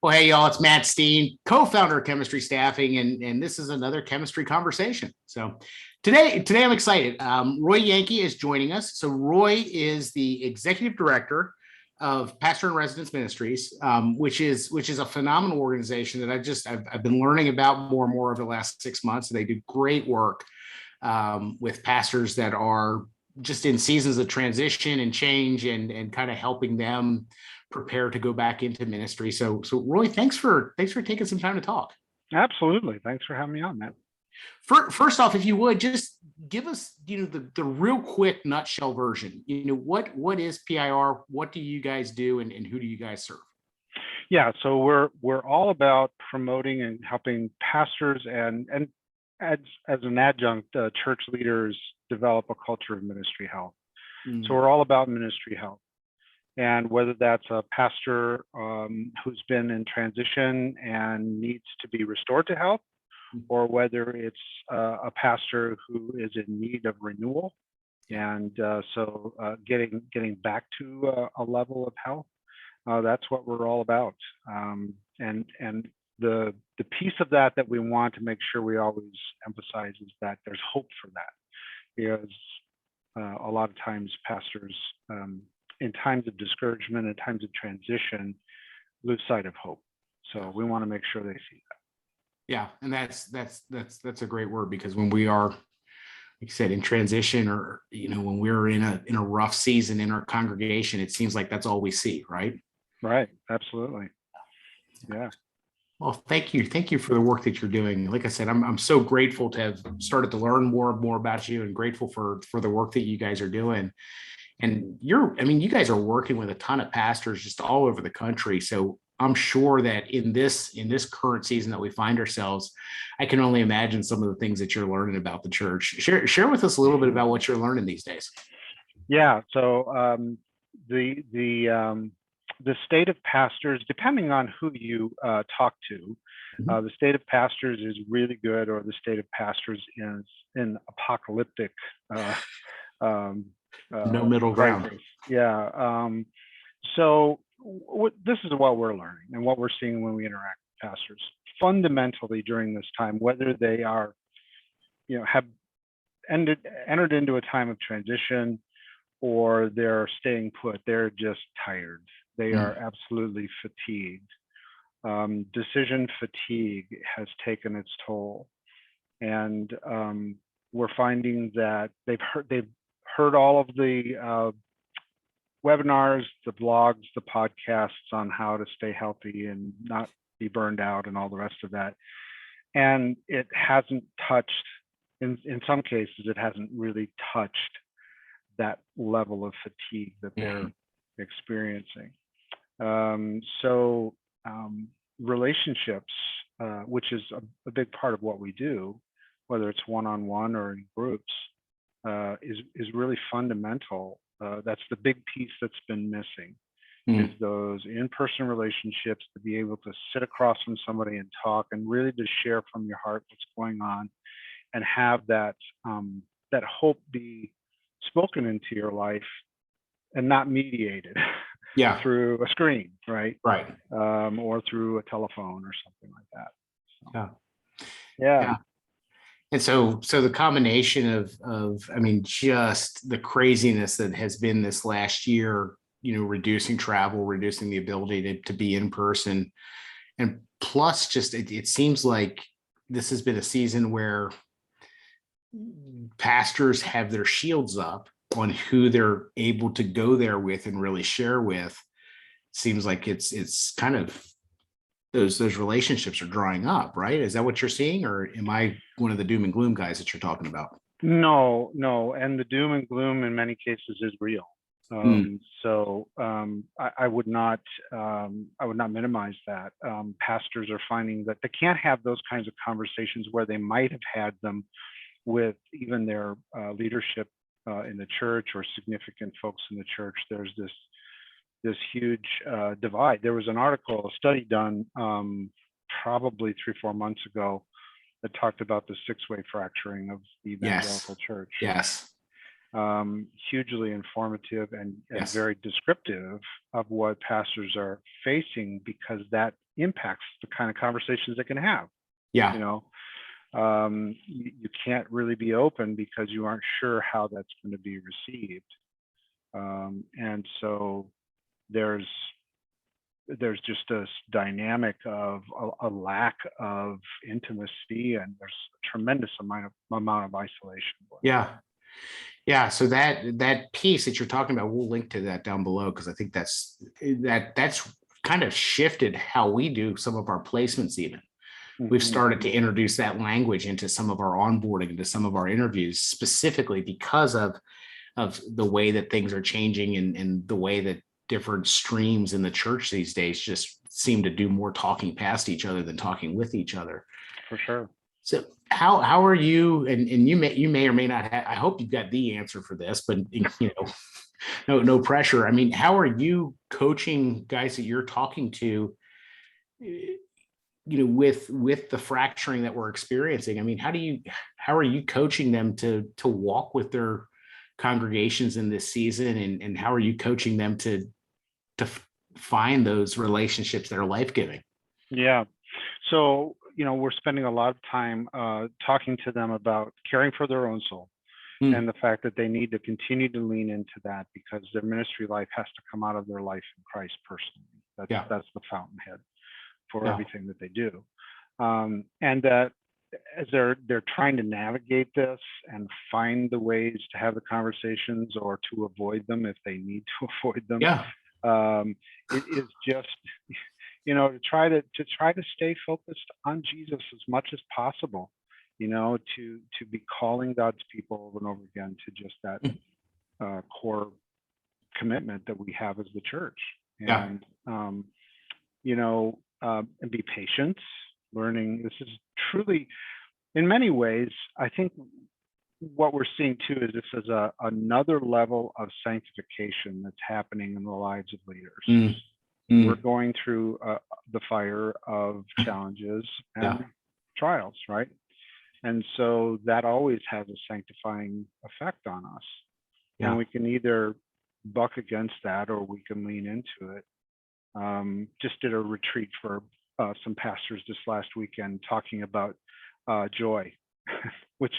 Well, hey, y'all, it's Matt Steen, co-founder of Chemistry Staffing, and this is another chemistry conversation. So today I'm excited. Roy Yanke is joining us. So Roy is the executive director of Pastor in Residence Ministries, which is a phenomenal organization that I've been learning about more and more over the last 6 months. They do great work with pastors that are just in seasons of transition and change, and kind of helping them prepare to go back into ministry. So Roy, thanks for taking some time to talk. Absolutely. Thanks for having me on, Matt. First off, if you would just give us, the real quick nutshell version. What is PIR? What do you guys do, and who do you guys serve? Yeah, so we're all about promoting and helping pastors and as an adjunct, church leaders develop a culture of ministry health. So we're all about ministry health. And whether that's a pastor who's been in transition and needs to be restored to health, or whether it's a pastor who is in need of renewal, and so getting back to a level of health, that's what we're all about. And the piece of that we want to make sure we always emphasize is that there's hope for that, because a lot of times pastors, in times of discouragement, in times of transition, lose sight of hope. So we want to make sure they see that. Yeah, and that's a great word, because when we are, like you said, in transition, or when we're in a rough season in our congregation, it seems like that's all we see, right? Right. Absolutely. Yeah. Well, thank you for the work that you're doing. Like I said, I'm so grateful to have started to learn more and more about you, and grateful for the work that you guys are doing. And you guys are working with a ton of pastors just all over the country. So I'm sure that in this current season that we find ourselves, I can only imagine some of the things that you're learning about the church. Share with us a little bit about what you're learning these days. Yeah. So the state of pastors, depending on who you talk to, the state of pastors is really good, or the state of pastors is in apocalyptic. No middle ground. Yeah. So this is what we're learning and what we're seeing when we interact with pastors. Fundamentally, during this time, whether they are, have entered into a time of transition, or they're staying put, they're just tired. They are absolutely fatigued. Decision fatigue has taken its toll, and we're finding that they've heard all of the webinars, the blogs, the podcasts on how to stay healthy and not be burned out and all the rest of that. And it hasn't touched, in some cases, it hasn't really touched that level of fatigue that they're experiencing. So relationships, which is a big part of what we do, whether it's one-on-one or in groups, is really fundamental. That's the big piece that's been missing, is those in-person relationships, to be able to sit across from somebody and talk, and really to share from your heart what's going on, and have that hope be spoken into your life and not mediated through a screen, right? Or through a telephone or something like that. So, yeah. And so the combination of just the craziness that has been this last year, reducing travel, reducing the ability to be in person, and plus just it seems like this has been a season where pastors have their shields up on who they're able to go there with and really share with. Seems like it's kind of those relationships are drying up, right? Is that what you're seeing, or am I one of the doom and gloom guys that you're talking about? No, and the doom and gloom in many cases is real. So I would not minimize that. Pastors are finding that they can't have those kinds of conversations where they might have had them with even their leadership in the church, or significant folks in the church. There's this huge divide. There was a study done probably 3-4 months ago that talked about the 6-way fracturing of the evangelical church. Yes. hugely informative and Yes. very descriptive of what pastors are facing, because that impacts the kind of conversations they can have. Yeah. You know, you can't really be open because you aren't sure how that's going to be received. And so there's just this dynamic of a lack of intimacy, and there's a tremendous amount of isolation. Yeah. Yeah. So that piece that you're talking about, we'll link to that down below, because I think that's kind of shifted how we do some of our placements even. We've started to introduce that language into some of our onboarding, into some of our interviews, specifically because of the way that things are changing, and the way that different streams in the church these days just seem to do more talking past each other than talking with each other. For sure. So how are you, and you may or may not have, I hope you've got the answer for this, but no pressure. I mean, how are you coaching guys that you're talking to, with the fracturing that we're experiencing? I mean, how are you coaching them to walk with their congregations in this season, and how are you coaching them to find those relationships that are life-giving? Yeah. So, we're spending a lot of time talking to them about caring for their own soul, and the fact that they need to continue to lean into that, because their ministry life has to come out of their life in Christ personally. That's the fountainhead for everything that they do. And that as they're trying to navigate this and find the ways to have the conversations, or to avoid them if they need to avoid them. It is just, to try to stay focused on Jesus as much as possible, to be calling God's people over and over again to just that core commitment that we have as the church. And, and be patient, learning. This is truly, in many ways, I think what we're seeing too is this is another level of sanctification that's happening in the lives of leaders. We're going through the fire of challenges and trials, right? And so that always has a sanctifying effect on us. And we can either buck against that, or we can lean into it. Just did a retreat for some pastors this last weekend, talking about joy, which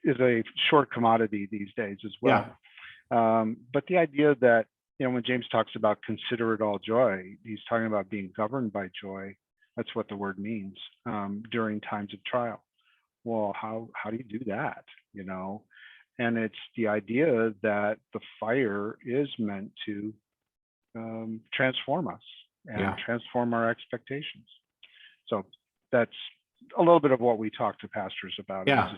is a short commodity these days as well. But the idea that, when James talks about consider it all joy, he's talking about being governed by joy. That's what the word means, during times of trial. Well, how do you do that? And it's the idea that the fire is meant to transform us and transform our expectations. So that's a little bit of what we talk to pastors about. Just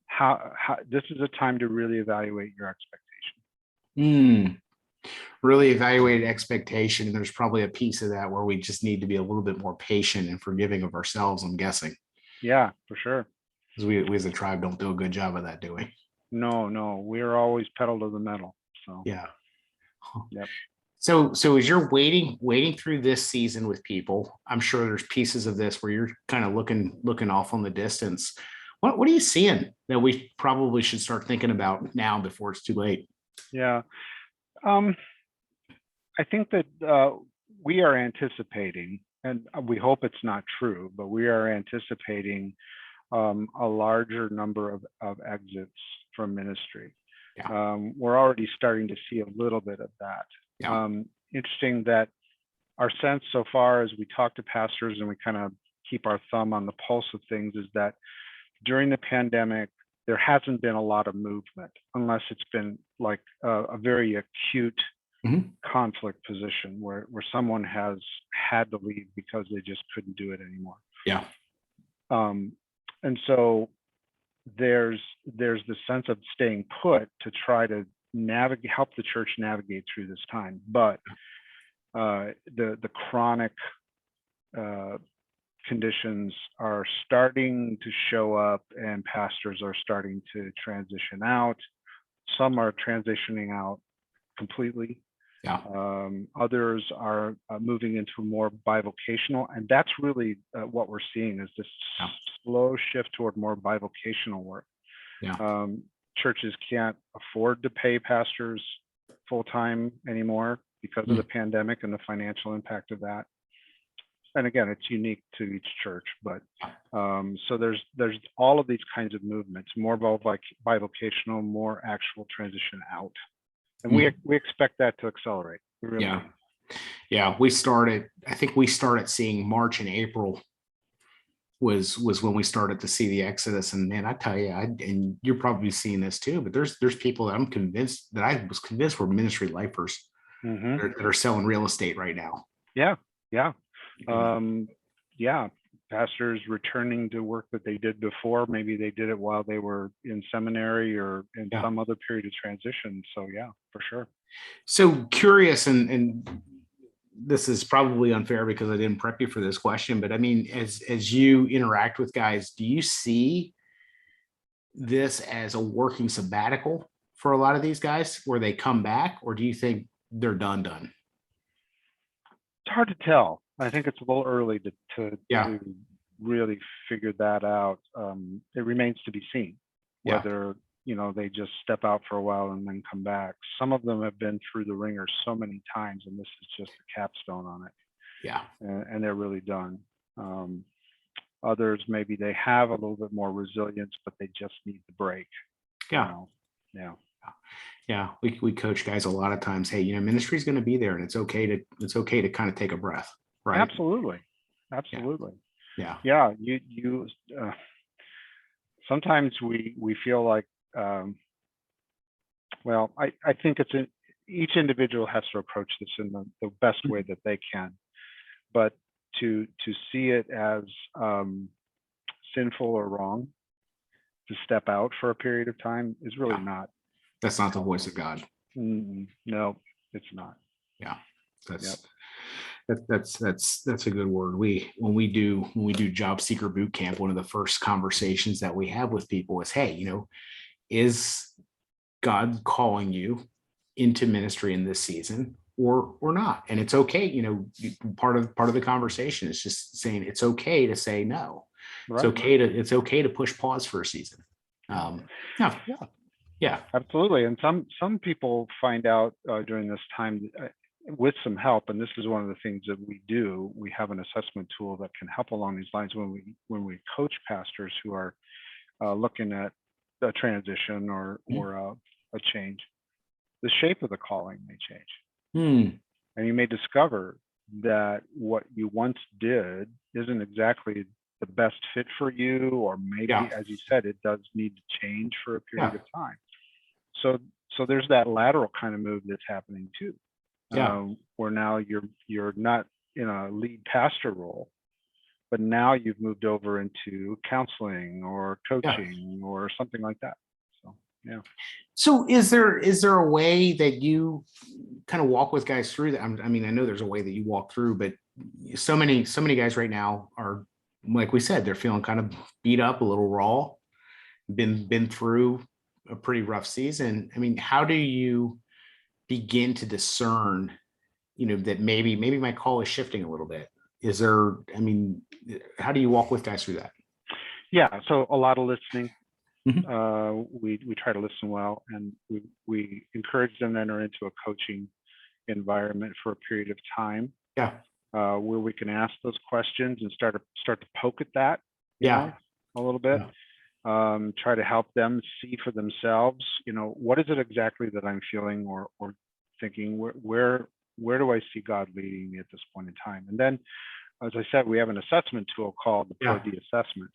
how this is a time to really evaluate your expectation. Really evaluate expectation. There's probably a piece of that where we just need to be a little bit more patient and forgiving of ourselves, I'm guessing. Yeah, for sure. Because we as a tribe don't do a good job of that, do we? No, we're always pedal to the metal. So So as you're waiting through this season with people, I'm sure there's pieces of this where you're kind of looking off on the distance. What are you seeing that we probably should start thinking about now before it's too late? Yeah. I think that we are anticipating, and we hope it's not true, but we are anticipating a larger number of exits from ministry. We're already starting to see a little bit of that. Interesting that our sense so far as we talk to pastors and we kind of keep our thumb on the pulse of things is that during the pandemic, there hasn't been a lot of movement, unless it's been like a very acute conflict position where someone has had to leave because they just couldn't do it anymore. And so there's the sense of staying put to try to help the church navigate through this time. But the chronic conditions are starting to show up, and pastors are starting to transition out. Some are transitioning out completely. Others are moving into more bivocational, and that's really what we're seeing is this slow shift toward more bivocational work. churches can't afford to pay pastors full time anymore because of the pandemic and the financial impact of that. And again, it's unique to each church, but so there's all of these kinds of movements, more bivocational, more actual transition out, and we expect that to accelerate. Really. Yeah. I think we started seeing March and April was when we started to see the exodus. And man, I tell you, and you're probably seeing this too, but there's people that I was convinced were ministry lifers that are selling real estate right now. Yeah. Pastors returning to work that they did before. Maybe they did it while they were in seminary or in some other period of transition. So yeah, for sure. So curious, and this is probably unfair because I didn't prep you for this question, but I mean, as you interact with guys, do you see this as a working sabbatical for a lot of these guys where they come back, or do you think they're done? It's hard to tell. I think it's a little early to really figure that out. It remains to be seen whether they just step out for a while and then come back. Some of them have been through the ringer so many times, and this is just a capstone on it. Yeah, and they're really done. Others, maybe they have a little bit more resilience, but they just need the break. Yeah. We coach guys a lot of times. Hey, ministry is going to be there, and it's okay to kind of take a breath. Right. Absolutely. Yeah. You sometimes we feel like, I think each individual has to approach this in the best way that they can, but to see it as sinful or wrong to step out for a period of time is really not. That's not the voice of God. No, it's not. Yeah. That's a good word. When we do job seeker boot camp, one of the first conversations that we have with people is, hey, is God calling you into ministry in this season or not? And it's okay. Part of the conversation is just saying it's okay to say no. Right. It's okay to push pause for a season. Yeah, absolutely. And some people find out during this time with some help, and this is one of the things that we do. We have an assessment tool that can help along these lines when we coach pastors who are looking at a transition or a change. The shape of the calling may change, and you may discover that what you once did isn't exactly the best fit for you, or maybe, as you said, it does need to change for a period of time. So there's that lateral kind of move that's happening too. Where now you're not in a lead pastor role, but now you've moved over into counseling or coaching or something like that. So So is there a way that you kind of walk with guys through that? I mean, I know there's a way that you walk through, but so many guys right now are, like we said, they're feeling kind of beat up, a little raw, been through a pretty rough season. I mean, how do you begin to discern, that maybe my call is shifting a little bit? How do you walk with guys through that? Yeah, so a lot of listening. We try to listen well, and we encourage them to enter into a coaching environment for a period of time. Where we can ask those questions and start to poke at that. A little bit. Try to help them see for themselves, what is it exactly that I'm feeling or thinking? Where do I see God leading me at this point in time? And then, as I said, we have an assessment tool called the Pro-D assessment,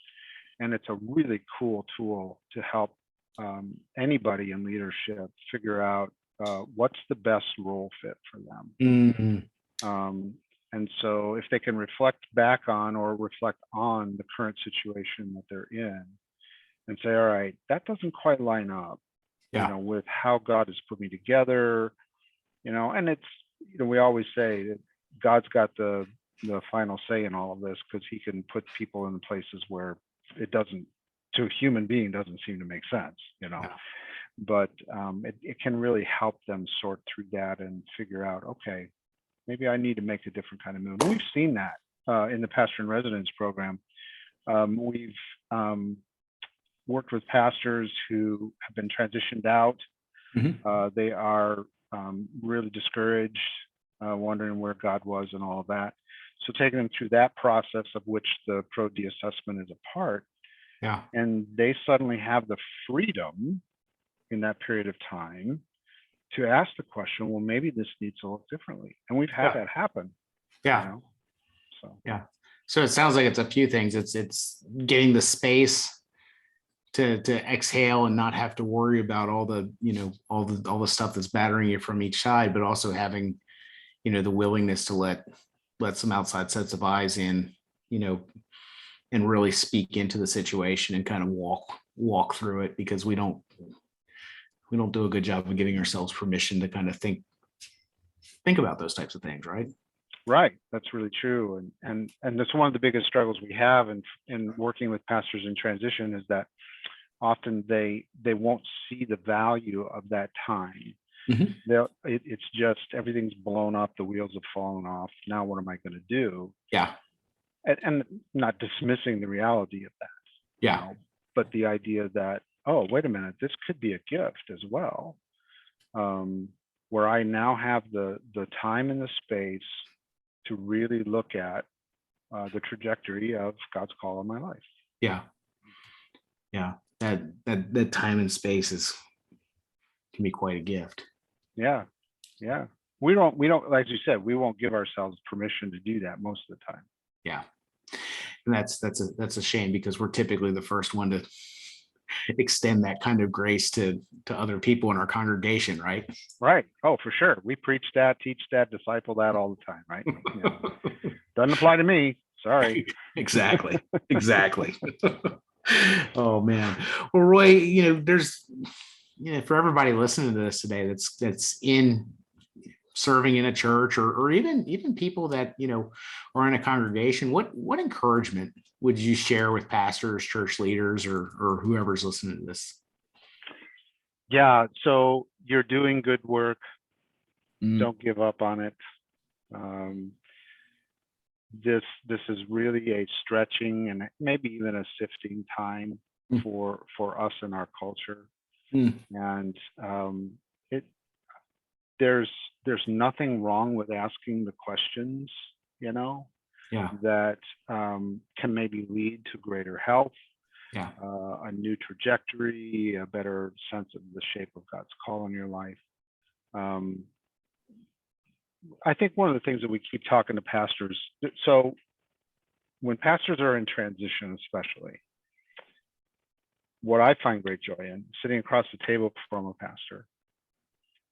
and it's a really cool tool to help anybody in leadership figure out what's the best role fit for them. And so if they can reflect back on or reflect on the current situation that they're in and say, all right, that doesn't quite line up, with how God has put me together, and it's, we always say that God's got the final say in all of this, because he can put people in places where it doesn't, to a human being, doesn't seem to make sense, but it can really help them sort through that and figure out, okay, maybe I need to make a different kind of move. And we've seen that in the Pastor in Residence program. We've worked with pastors who have been transitioned out. They are really discouraged, wondering where God was and all of that. So taking them through that process, of which the Pro-D assessment is a part, and they suddenly have the freedom in that period of time to ask the question, well, maybe this needs to look differently. And we've had that happen. So it sounds like it's a few things. It's getting the space to exhale and not have to worry about all the, all the stuff that's battering you from each side, but also having, the willingness to let some outside sets of eyes in, and really speak into the situation and kind of walk through it, because we don't do a good job of giving ourselves permission to kind of think about those types of things, right? Right. That's really true. And that's one of the biggest struggles we have in working with pastors in transition, is that often they won't see the value of that time. It's just everything's blown up, the wheels have fallen off. Now what am I going to do? And not dismissing the reality of that. But the idea that, oh, wait a minute, this could be a gift as well, where I now have the time and the space to really look at the trajectory of God's call on my life. That time and space can be quite a gift. We don't, like you said, we won't give ourselves permission to do that most of the time. And that's a shame, because we're typically the first one to extend that kind of grace to other people in our congregation, right? Right. Oh, for sure. We preach that, teach that, disciple that all the time, right? Doesn't apply to me. Sorry. Exactly. Oh man. Well, Roy, there's, for everybody listening to this today, that's in serving in a church, or even people that, are in a congregation, what encouragement would you share with pastors, church leaders, or whoever's listening to this? So you're doing good work. Don't give up on it. This is really a stretching and maybe even a sifting time for us in our culture. And there's nothing wrong with asking the questions, that can maybe lead to greater health, a new trajectory, a better sense of the shape of God's call in your life. I think one of the things that we keep talking to pastors, so when pastors are in transition, especially, what I find great joy in, sitting across the table from a pastor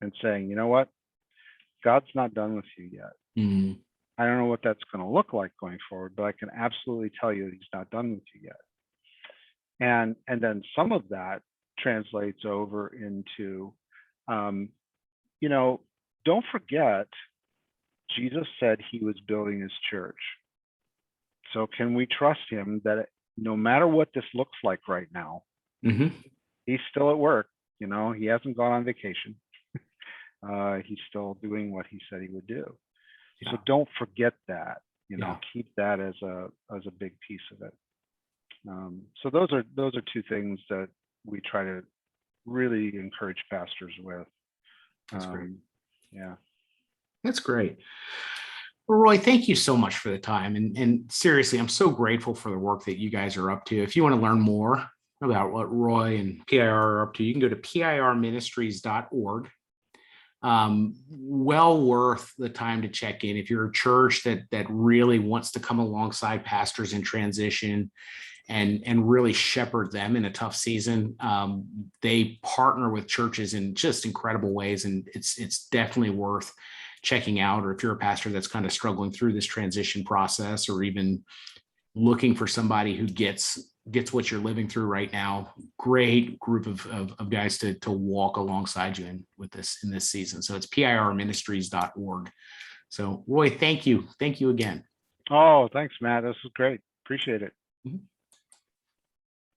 and saying, you know what, God's not done with you yet. I don't know what that's going to look like going forward, but I can absolutely tell you that he's not done with you yet. And then some of that translates over into, don't forget, Jesus said he was building his church. So can we trust him that no matter what this looks like right now, he's still at work? He hasn't gone on vacation. He's still doing what he said he would do. So don't forget that. Keep that as a big piece of it. So those are two things that we try to really encourage pastors with. That's great. Yeah. That's great. Well, Roy, thank you so much for the time. And seriously, I'm so grateful for the work that you guys are up to. If you want to learn more about what Roy and PIR are up to, you can go to pirministries.org. Well worth the time to check in. If you're a church that really wants to come alongside pastors in transition and really shepherd them in a tough season, they partner with churches in just incredible ways, and it's definitely worth checking out. Or if you're a pastor that's kind of struggling through this transition process, or even looking for somebody who gets what you're living through right now, great group of guys to walk alongside you in this season. So it's pirministries.org. So Roy, thank you again. Oh, thanks, Matt. This was great. Appreciate it.